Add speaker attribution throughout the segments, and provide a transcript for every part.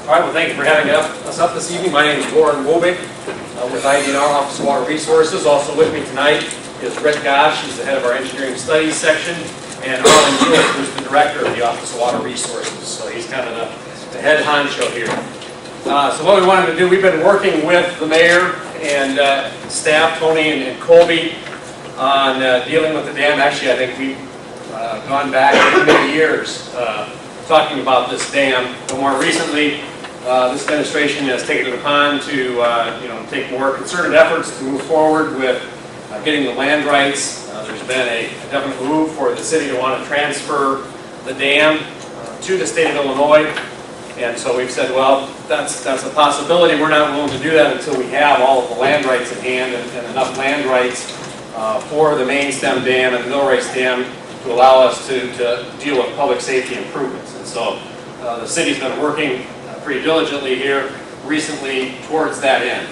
Speaker 1: All right, well, thank you for having us up this evening. My name is Warren Wobig with IDNR Office of Water Resources. Also with me tonight is Rick Gosh, who's the head of our Engineering Studies section, and Arlen Hewitt, who's the director of the Office of Water Resources. So he's kind of the head honcho here. So what we wanted to do, we've been working with the mayor and staff, Tony and Colby, on dealing with the dam. Actually, I think we've gone back many years talking about this dam. But more recently, this administration has taken it upon to take more concerted efforts to move forward with getting the land rights. There's been a definite move for the city to want to transfer the dam to the state of Illinois. And so we've said, well, that's a possibility. We're not willing to do that until we have all of the land rights in hand and enough land rights for the main stem dam and the Millrace Dam to allow us to deal with public safety improvements. And so the city's been working pretty diligently here recently towards that end.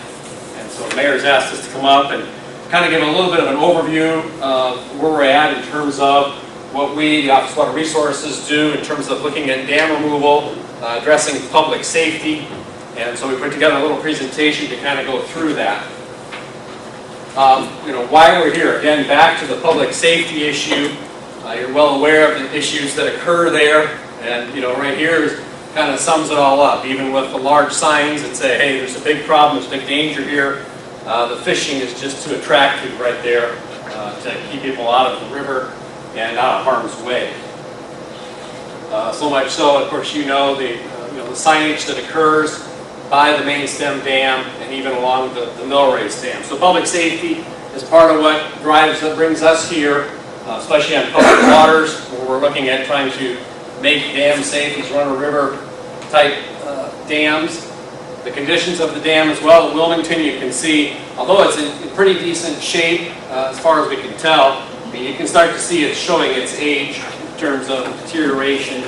Speaker 1: And so the mayor's asked us to come up and kind of give a little bit of an overview of where we're at in terms of what we, the Office of Water Resources, do in terms of looking at dam removal, addressing public safety. And so we put together a little presentation to kind of go through that. Why we're here, again, back to the public safety issue. You're well aware of the issues that occur there, and right here kind of sums it all up. Even with the large signs that say, hey, there's a big problem, there's a big danger here, the fishing is just too attractive right there to keep people out of the river and out of harm's way. So much so, of course, the signage that occurs by the main stem dam and even along the Millrace Dam. So public safety is part of what brings us here, especially on public waters, where we're looking at trying to make dams safe, these run-of-river type dams. The conditions of the dam as well. At Wilmington, you can see, although it's in pretty decent shape as far as we can tell, you can start to see it showing its age in terms of deterioration.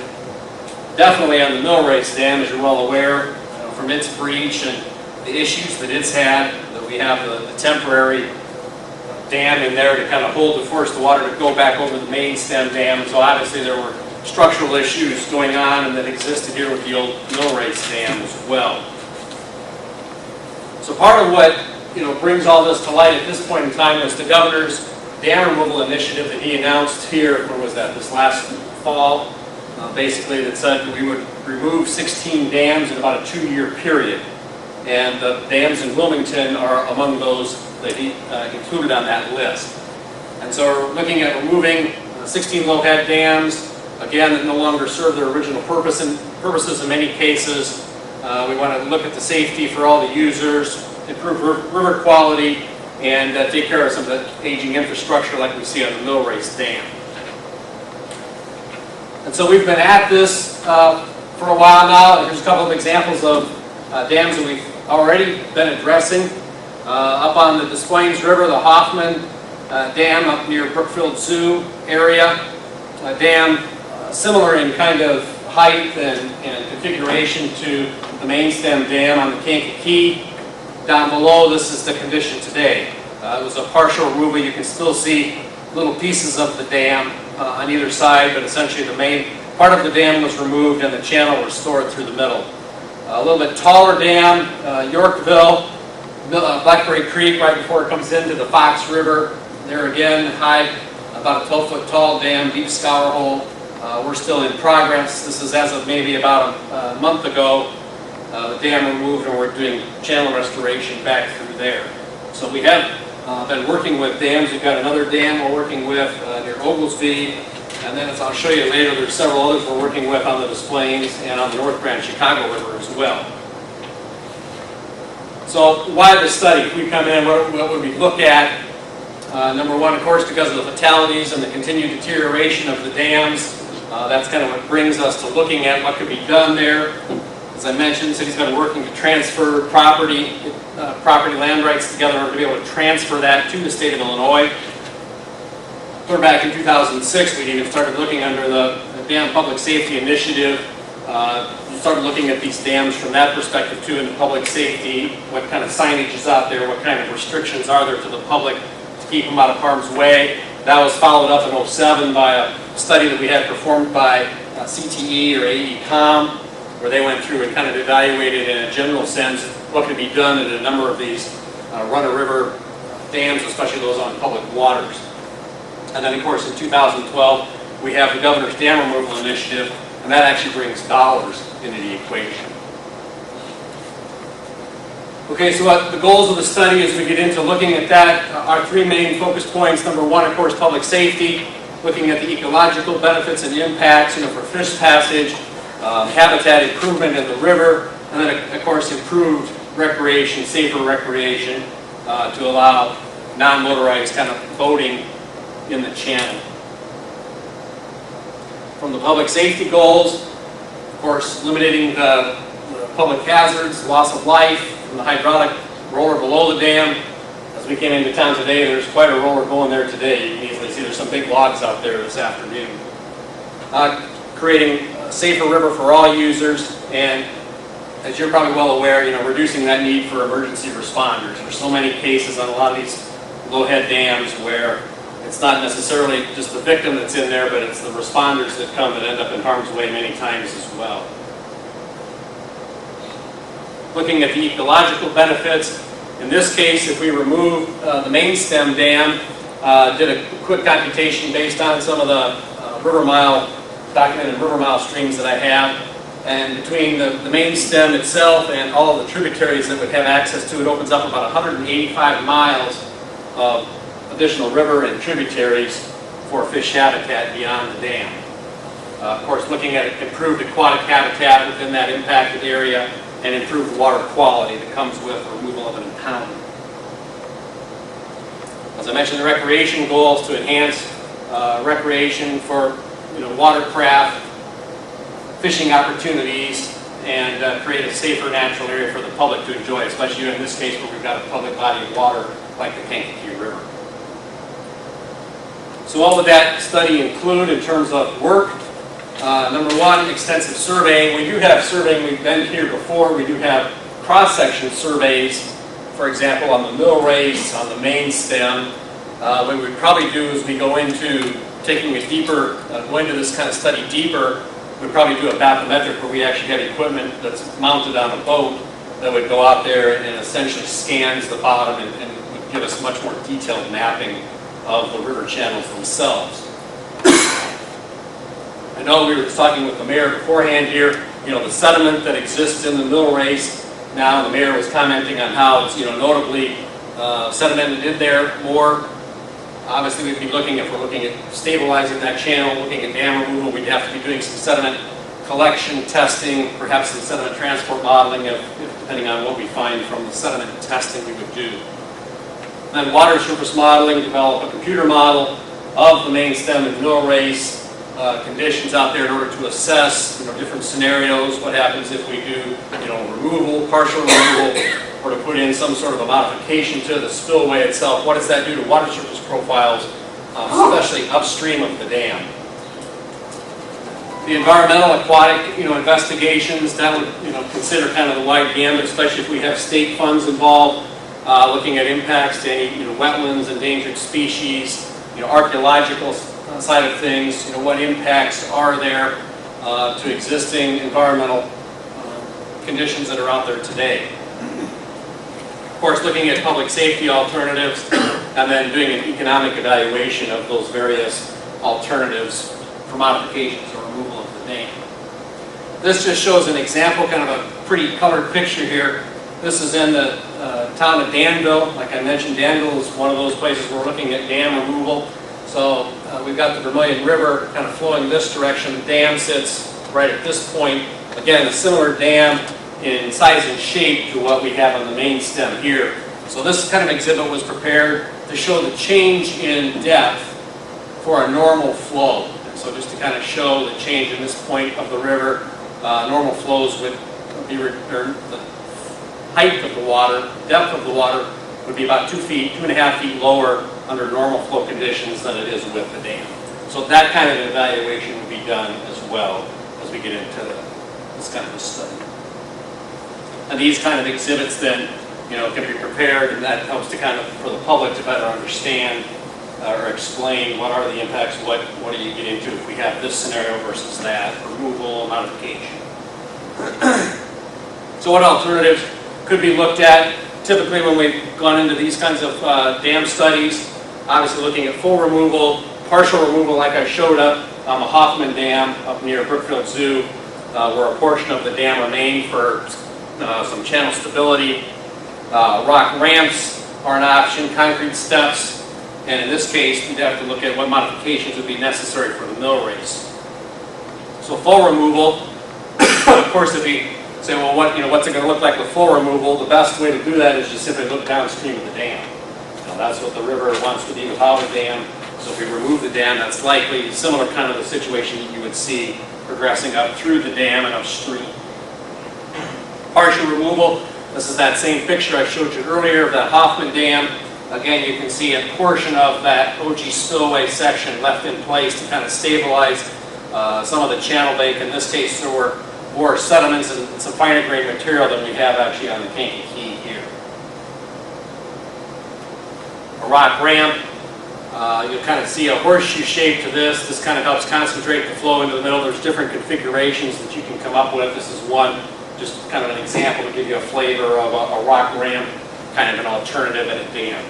Speaker 1: Definitely on the Millrace Dam, as you're well aware, from its breach and the issues that it's had, that we have the temporary dam in there to kind of force the water to go back over the main stem dam. So obviously there were structural issues going on and that existed here with the old Millrace Dam as well. So part of what brings all this to light at this point in time was the governor's dam removal initiative that he announced here, when was that, this last fall, basically that said we would remove 16 dams in about a 2-year period. And the dams in Wilmington are among those that he included on that list. And so we're looking at removing 16 low-head dams, again, that no longer serve their original purposes in many cases. We want to look at the safety for all the users, improve river quality, and take care of some of the aging infrastructure like we see on the Millrace Dam. And so we've been at this for a while now. Here's a couple of examples of dams that we've already been addressing. Up on the Des Plaines River, the Hoffman Dam up near Brookfield Zoo area. A dam similar in kind of height and configuration to the main stem dam on the Kankakee. Down below, this is the condition today. It was a partial removal. You can still see little pieces of the dam on either side, but essentially the main part of the dam was removed and the channel restored through the middle. A little bit taller dam, Yorkville, Blackberry Creek, right before it comes into the Fox River. There again, high, about a 12-foot tall dam, deep scour hole. We're still in progress. This is as of maybe about a month ago. The dam removed, and we're doing channel restoration back through there. So we have been working with dams. We've got another dam we're working with near Oglesby, and then as I'll show you later, there's several others we're working with on the Des Plaines and on the North Branch Chicago River as well. So why the study? If we come in, what would we look at? Number one, of course, because of the fatalities and the continued deterioration of the dams. That's kind of what brings us to looking at what could be done there. As I mentioned, the city's been working to transfer property land rights together in order to be able to transfer that to the state of Illinois. Clear back in 2006, we even started looking under the Dam Public Safety Initiative. We started looking at these dams from that perspective too, into public safety, what kind of signage is out there, what kind of restrictions are there to the public to keep them out of harm's way. That was followed up in 2007 by a study that we had performed by CTE or AECOM. where they went through and kind of evaluated in a general sense what could be done in a number of these run-of-river dams, especially those on public waters. And then, of course, in 2012, we have the Governor's Dam Removal Initiative, and that actually brings dollars into the equation. Okay, so what the goals of the study as we get into looking at that are three main focus points. Number one, of course, public safety, looking at the ecological benefits and impacts, for fish passage, habitat improvement in the river, and then, of course, improved recreation, safer recreation to allow non-motorized kind of boating in the channel. From the public safety goals, of course, eliminating the public hazards, loss of life from the hydraulic roller below the dam. As we came into town today, there's quite a roller going there today. You can easily see there's some big logs out there this afternoon. Creating a safer river for all users, and as you're probably well aware, reducing that need for emergency responders. There's so many cases on a lot of these low-head dams where it's not necessarily just the victim that's in there, but it's the responders that come that end up in harm's way many times as well. Looking at the ecological benefits, in this case, if we remove the main stem dam, did a quick computation based on some of the documented river mile streams that I have, and between the main stem itself and all of the tributaries that would have access to it, opens up about 185 miles of additional river and tributaries for fish habitat beyond the dam. Of course, looking at improved aquatic habitat within that impacted area and improved water quality that comes with the removal of an impoundment. As I mentioned, the recreation goals to enhance recreation for watercraft, fishing opportunities, and create a safer natural area for the public to enjoy, especially in this case where we've got a public body of water like the Kankakee River. So what would that study include in terms of work? Number one, extensive surveying. We do have surveying. We've been here before. We do have cross-section surveys, for example, on the mill race, on the main stem. What we'd probably do is we go into taking a deeper, go into this kind of study deeper. We'd probably do a bathymetric where we actually have equipment that's mounted on a boat that would go out there and essentially scans the bottom and would give us much more detailed mapping of the river channels themselves. I know we were talking with the mayor beforehand here, the sediment that exists in the mill race. Now the mayor was commenting on how it's, notably sedimented in there more. Obviously we'd be looking, if we're looking at stabilizing that channel, looking at dam removal, we'd have to be doing some sediment collection testing, perhaps some sediment transport modeling, depending on what we find from the sediment testing we would do. Then water surface modeling, develop a computer model of the main stem and mill race, conditions out there in order to assess different scenarios. What happens if we do removal, partial removal, or to put in some sort of a modification to the spillway itself? What does that do to water surface profiles, especially upstream of the dam? The environmental aquatic investigations, that would consider kind of the wide gamut, especially if we have state funds involved, looking at impacts to any wetlands, endangered species, archaeological side of things, what impacts are there to existing environmental conditions that are out there today. Of course, looking at public safety alternatives and then doing an economic evaluation of those various alternatives for modifications or removal of the dam. This just shows an example, kind of a pretty colored picture here. This is in the town of Danville. Like I mentioned, Danville is one of those places where we're looking at dam removal. So we've got the Vermilion River kind of flowing this direction. The dam sits right at this point. Again, a similar dam in size and shape to what we have on the main stem here. So this kind of exhibit was prepared to show the change in depth for a normal flow. And so just to kind of show the change in this point of the river, normal flows would be, or the height of the water, depth of the water would be about 2 feet, 2.5 feet lower under normal flow conditions than it is with the dam. So that kind of evaluation would be done as well as we get into this kind of a study. And these kind of exhibits then, can be prepared, and that helps to kind of, for the public to better understand or explain what are the impacts, what do you get into if we have this scenario versus that, removal, modification. So what alternatives could be looked at? Typically when we've gone into these kinds of dam studies, obviously looking at full removal, partial removal like I showed up on the Hoffman Dam up near Brookfield Zoo, where a portion of the dam remained for some channel stability. Rock ramps are an option, concrete steps, and in this case we'd have to look at what modifications would be necessary for the mill race. So full removal, of course if we say, well, what's it going to look like with full removal? The best way to do that is just simply look downstream of the dam. That's what the river wants to be without a dam. So if we remove the dam, that's likely similar kind of a situation that you would see progressing up through the dam and upstream. Partial removal, this is that same picture I showed you earlier of that Hoffman Dam. Again, you can see a portion of that OG spillway section left in place to kind of stabilize some of the channel bank. In this case, there were more sediments and some finer grain material than we have actually on the Kankakee here. A rock ramp, you'll kind of see a horseshoe shape to this. This kind of helps concentrate the flow into the middle. There's different configurations that you can come up with. This is one, just kind of an example to give you a flavor of a rock ramp, kind of an alternative in a dam.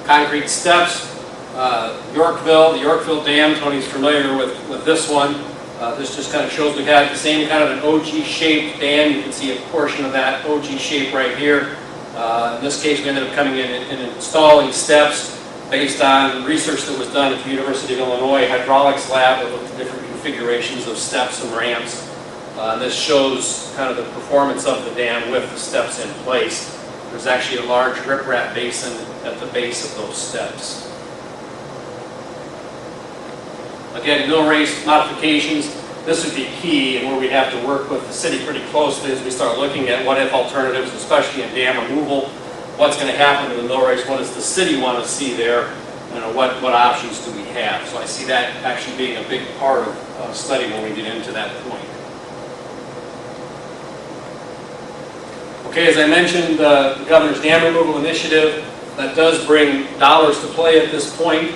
Speaker 1: Concrete steps. Yorkville, the Yorkville Dam, Tony's familiar with this one. This just kind of shows we had the same kind of an OG-shaped dam. You can see a portion of that OG shape right here. In this case, we ended up coming in and installing steps based on research that was done at the University of Illinois Hydraulics Lab that looked at different configurations of steps and ramps. This shows kind of the performance of the dam with the steps in place. There's actually a large riprap basin at the base of those steps. Again, mill race modifications, this would be key and where we'd have to work with the city pretty closely as we start looking at what if alternatives, especially in dam removal. What's going to happen to the mill race? What does the city want to see there? What options do we have? So I see that actually being a big part of study when we get into that point. Okay, as I mentioned, the Governor's Dam Removal Initiative, that does bring dollars to play at this point.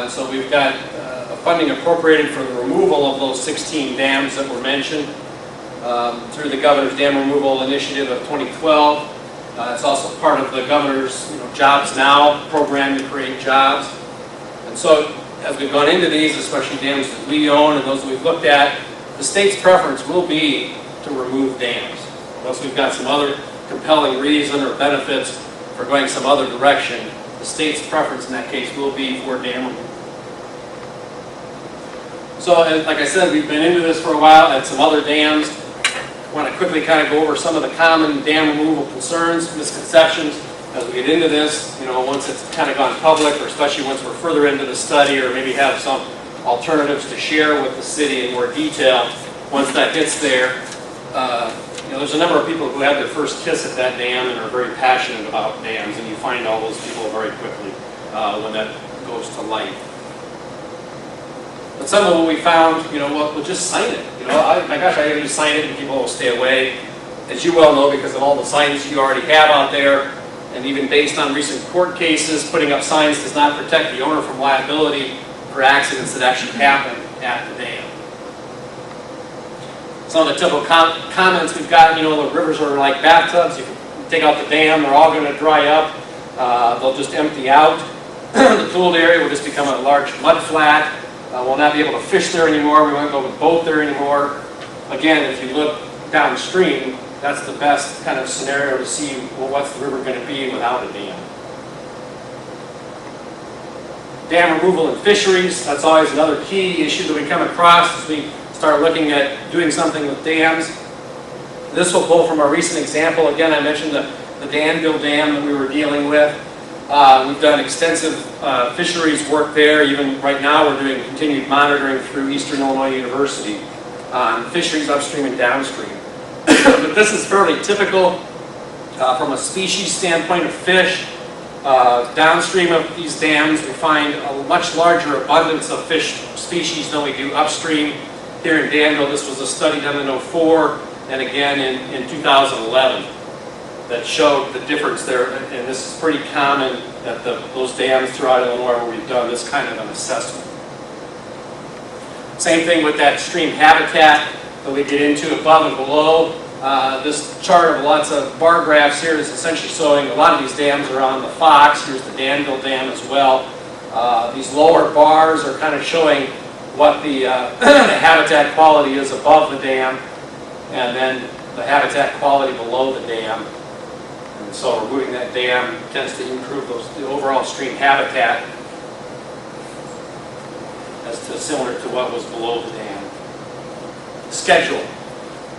Speaker 1: So we've got funding appropriated for the removal of those 16 dams that were mentioned through the Governor's Dam Removal Initiative of 2012. It's also part of the Governor's Jobs Now program to create jobs. And so as we've gone into these, especially dams that we own and those that we've looked at, the state's preference will be to remove dams. Unless we've got some other compelling reason or benefits for going some other direction, the state's preference in that case will be for dam removal. So, like I said, we've been into this for a while at some other dams. I want to quickly kind of go over some of the common dam removal concerns, misconceptions as we get into this. Once it's kind of gone public, or especially once we're further into the study, or maybe have some alternatives to share with the city in more detail. Once that gets there, there's a number of people who had their first kiss at that dam and are very passionate about dams, and you find all those people very quickly when that goes to light. But some of what we found, we'll just sign it. My gosh, I gotta just sign it and people will stay away. As you well know, because of all the signs you already have out there, and even based on recent court cases, putting up signs does not protect the owner from liability for accidents that actually happen at the dam. Some of the typical comments we've got, the rivers are like bathtubs. You can take out the dam, they're all going to dry up. They'll just empty out. The pooled area will just become a large mud flat. We'll not be able to fish there anymore. We won't go with boat there anymore. Again, if you look downstream, that's the best kind of scenario to see, well, what's the river going to be without a dam. Dam removal and fisheries, that's always another key issue that we come across as we start looking at doing something with dams. This will pull from our recent example. Again, I mentioned the Danville Dam that we were dealing with. We've done extensive fisheries work there. Even right now we're doing continued monitoring through Eastern Illinois University on fisheries upstream and downstream. But this is fairly typical from a species standpoint of fish. Downstream of these dams we find a much larger abundance of fish species than we do upstream. Here in Danville, this was a study done in 2004 and again in 2011 that showed the difference there, and this is pretty common at those dams throughout Illinois where we've done this kind of an assessment. Same thing with that stream habitat that we get into above and below. This chart of lots of bar graphs here is essentially showing a lot of these dams are on the Fox. Here's the Danville Dam as well. These lower bars are kind of showing what the habitat quality is above the dam, and then the habitat quality below the dam. And so removing that dam tends to improve the overall stream habitat as to similar to what was below the dam. Schedule.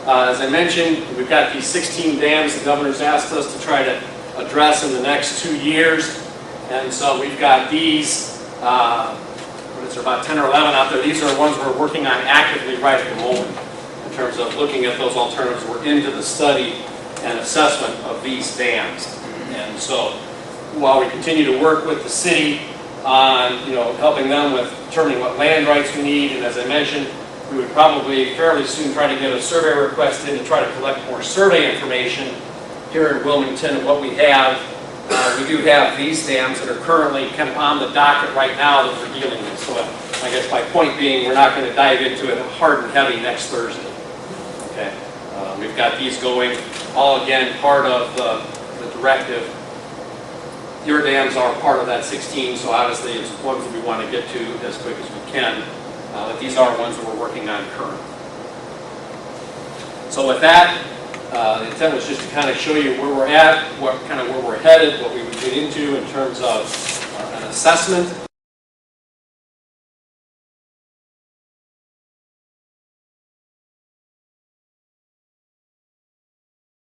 Speaker 1: As I mentioned, we've got these 16 dams the governor's asked us to try to address in the next 2 years. And so we've got these, what is there, about 10 or 11 out there. These are the ones we're working on actively right at the moment in terms of looking at those alternatives. We're into the study and assessment of these dams. And so while we continue to work with the city on helping them with determining what land rights we need, and as I mentioned, we would probably fairly soon try to get a survey request in to try to collect more survey information here in Wilmington of what we have. We do have these dams that are currently kind of on the docket right now that we're dealing with. So I guess my point being, we're not going to dive into it hard and heavy next Thursday. Okay, we've got these going, all again part of the directive. Your dams are part of that 16, so obviously it's ones that we want to get to as quick as we can. But these are ones that we're working on currently. So with that, the intent was just to kind of show you where we're at, where we're headed, what we would get into in terms of an assessment